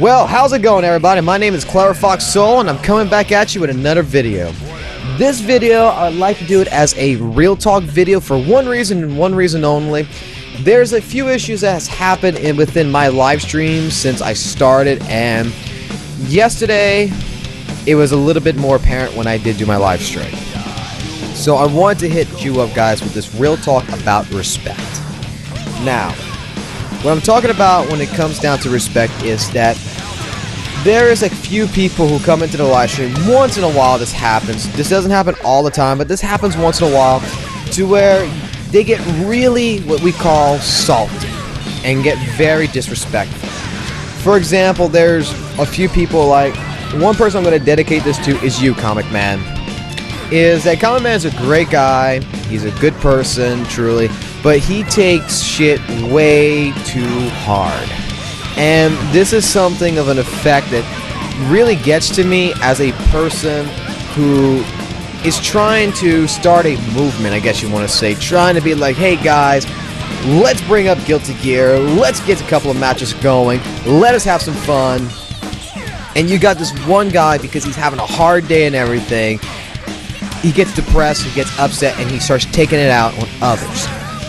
Well, how's it going, everybody? My name is FOXSOL, and I'm coming back at you with another video. This video, I'd like to do it as a real talk video for one reason and one reason only. There's a few issues that has happened within my live stream since I started, and yesterday it was a little bit more apparent when I did do my live stream. So I wanted to hit you up, guys, with this real talk about respect. Now, what I'm talking about when it comes down to respect is that there is a few people who come into the live stream. Once in a while this happens. This doesn't happen all the time, but this happens once in a while to where they get really what we call salty and get very disrespectful. For example, there's a few people, like one person I'm going to dedicate this to is you, Comic Man. Comic Man is a great guy. He's a good person, truly, but he takes shit way too hard. And this is something of an effect that really gets to me as a person who is trying to start a movement, I guess you want to say, trying to be like, hey guys, let's bring up Guilty Gear, let's get a couple of matches going, let us have some fun. And you got this one guy, because he's having a hard day and everything, he gets depressed, he gets upset, and he starts taking it out on others.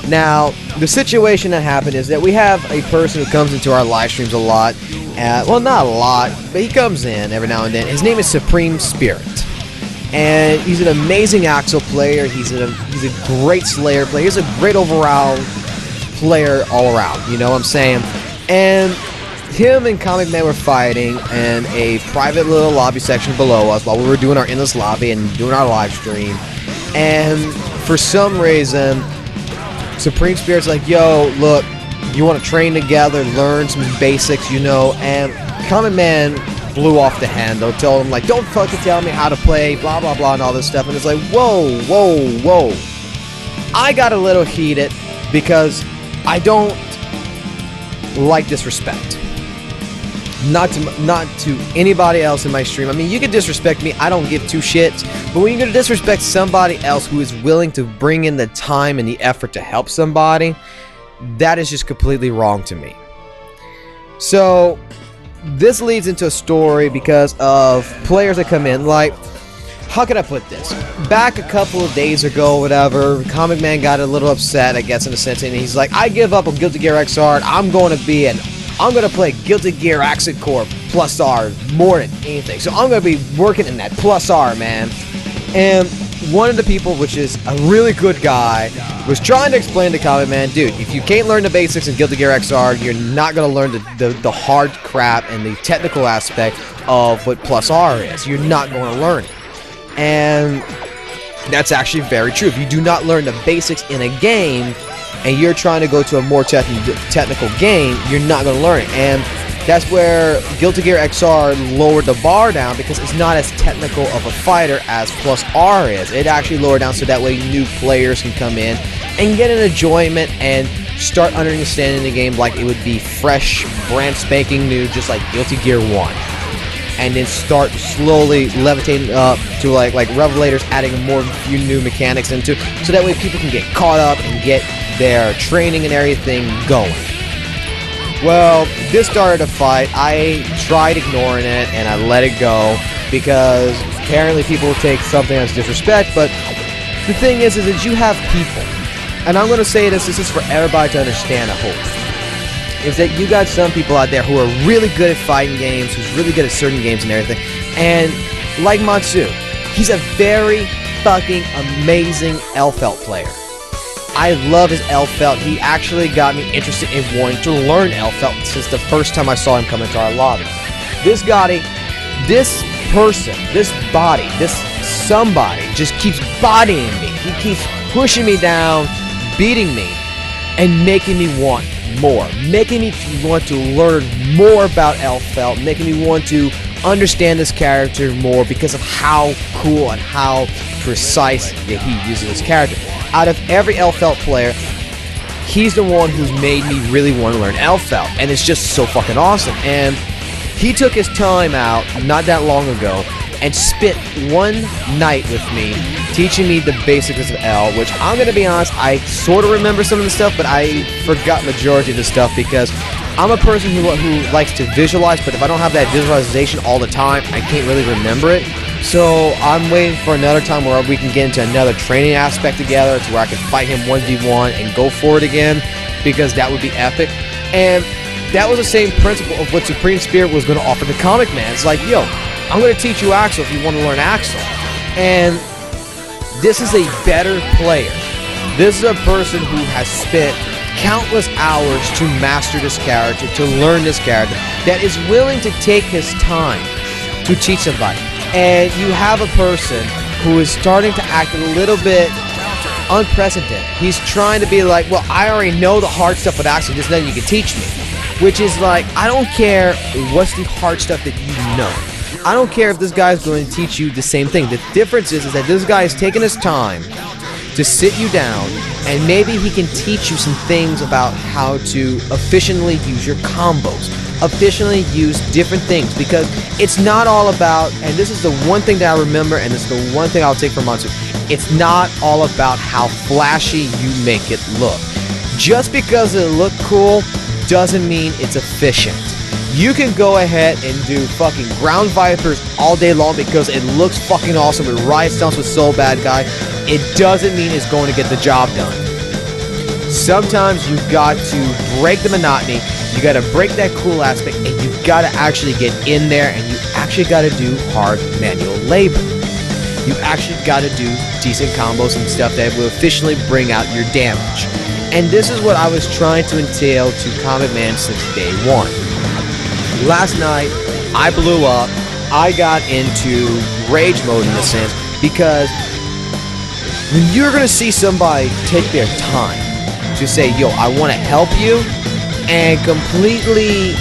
Now, the situation that happened is that we have a person who comes into our live streams a lot. Well, not a lot, but he comes in every now and then. His name is Supreme Spirit. And he's an amazing Axel player. He's a great Slayer player. He's a great overall player all around, you know what I'm saying? And him and Comic Man were fighting in a private little lobby section below us while we were doing our endless lobby and doing our live stream. And for some reason, Supreme Spirit's like, yo, look, you want to train together, learn some basics, you know, and Comic Man blew off the handle, told him, like, don't fucking tell me how to play, blah, blah, blah, and all this stuff. And it's like, whoa, whoa, whoa. I got a little heated because I don't like disrespect. Not to anybody else in my stream. I mean, you can disrespect me, I don't give two shits, but when you're gonna disrespect somebody else who is willing to bring in the time and the effort to help somebody, that is just completely wrong to me. So this leads into a story because of players that come in, like, how can I put this? Back a couple of days ago, whatever, Comic Man got a little upset, I guess, in a sense, and he's like, I give up on Guilty Gear XR, I'm going to play Guilty Gear Accent Core Plus R more than anything. So I'm going to be working in that Plus R, man. And one of the people, which is a really good guy, was trying to explain to Comic Man, dude, if you can't learn the basics in Guilty Gear XR, you're not going to learn the hard crap and the technical aspect of what Plus R is. You're not going to learn it. And that's actually very true. If you do not learn the basics in a game, and you're trying to go to a more technical game, you're not going to learn it. And that's where Guilty Gear XR lowered the bar down, because it's not as technical of a fighter as Plus R is. It actually lowered down so that way new players can come in and get an enjoyment and start understanding the game like it would be fresh, brand spanking new, just like Guilty Gear 1. And then start slowly levitating up to like Revelators, adding few new mechanics into it, so that way people can get caught up and get their training and everything going. Well, this started a fight. I tried ignoring it and I let it go because apparently people take something as disrespect. But the thing is that you have people, and I'm going to say this is for everybody to understand, I hope, is that you got some people out there who are really good at fighting games, who's really good at certain games and everything. And like Matsu, he's a very fucking amazing L-Felt player. I love his L-Felt. He actually got me interested in wanting to learn L-Felt since the first time I saw him come into our lobby. This guy, this person, this body, this somebody just keeps bodying me. He keeps pushing me down, beating me, and making me want more. Making me want to learn more about L-Felt, making me want to understand this character more because of how cool and how precise that he uses his character. Out of every L-Felt player, he's the one who's made me really want to learn L-Felt, and it's just so fucking awesome. And he took his time out not that long ago and spent one night with me teaching me the basics of L, which I'm going to be honest, I sort of remember some of the stuff, but I forgot majority of the stuff because I'm a person who likes to visualize, but if I don't have that visualization all the time, I can't really remember it. So I'm waiting for another time where we can get into another training aspect together to where I can fight him 1v1 and go for it again, because that would be epic. And that was the same principle of what Supreme Spirit was going to offer the Comic Man. It's like, yo, I'm going to teach you Axel if you want to learn Axel. And this is a better player. This is a person who has spent countless hours to master this character, to learn this character, that is willing to take his time to teach somebody. And you have a person who is starting to act a little bit unprecedented. He's trying to be like, well, I already know the hard stuff with Axel, just then you can teach me. Which is like, I don't care what's the hard stuff that you know. I don't care if this guy's going to teach you the same thing. The difference is that this guy is taking his time to sit you down, and maybe he can teach you some things about how to efficiently use your combos, efficiently use different things, because it's not all about, and this is the one thing that I remember, and it's the one thing I'll take from Monster, it's not all about how flashy you make it look. Just because it looked cool doesn't mean it's efficient. You can go ahead and do fucking ground vipers all day long because it looks fucking awesome with riot stomps with Soul Bad Guy. It doesn't mean it's going to get the job done. Sometimes you got to break the monotony, you got to break that cool aspect, and you got to actually get in there, and you actually got to do hard manual labor. You actually got to do decent combos and stuff that will efficiently bring out your damage. And this is what I was trying to entail to Comic Man since day one. Last night, I blew up. I got into rage mode in a sense, because when you're going to see somebody take their time to say, yo, I want to help you, and completely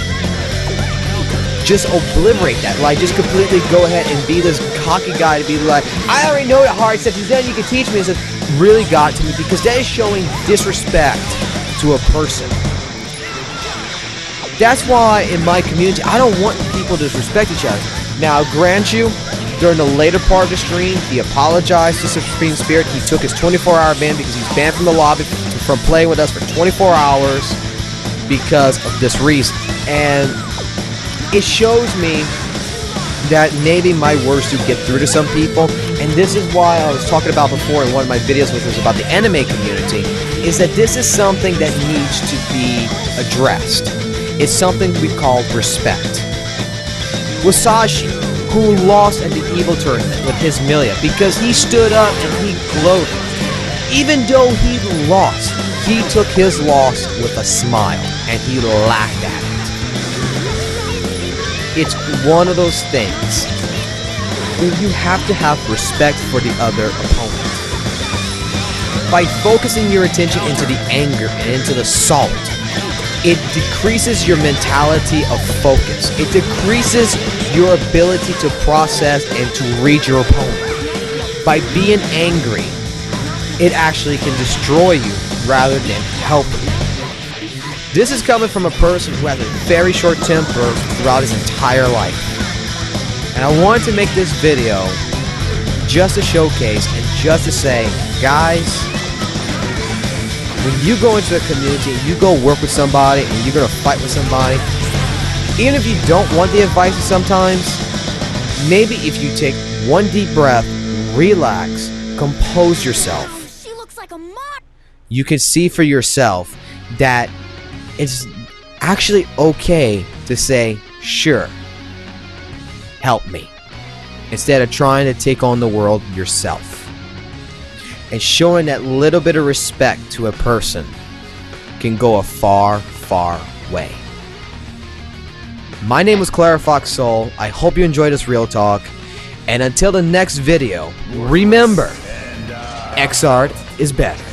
just obliterate that, like just completely go ahead and be this cocky guy to be like, I already know the hard stuff, then you can teach me, it really got to me, because that is showing disrespect to a person. That's why in my community, I don't want people to disrespect each other. Now, I'll grant you, during the later part of the stream, he apologized to Supreme Spirit. He took his 24-hour ban because he's banned from the lobby from playing with us for 24 hours because of this reason. And it shows me that maybe my words do get through to some people. And this is why I was talking about before in one of my videos, which was about the anime community, is that this is something that needs to be addressed. It's something we call respect. Wasashi, who lost at the Evil Tournament with his Milia, because he stood up and he gloated. Even though he lost, he took his loss with a smile, and he laughed at it. It's one of those things where you have to have respect for the other opponent. By focusing your attention into the anger and into the salt, it decreases your mentality of focus. It decreases your ability to process and to read your opponent. By being angry, it actually can destroy you rather than help you. This is coming from a person who has a very short temper throughout his entire life. And I wanted to make this video just to showcase and just to say, guys, when you go into a community, you go work with somebody, and you're going to fight with somebody, even if you don't want the advice sometimes, maybe if you take one deep breath, relax, compose yourself, She looks like a mod. you can see for yourself that it's actually okay to say, sure, help me, instead of trying to take on the world yourself. And showing that little bit of respect to a person can go a far, far way. My name is FOXSOL. I hope you enjoyed this Real Talk. And until the next video, remember, X-Art is better.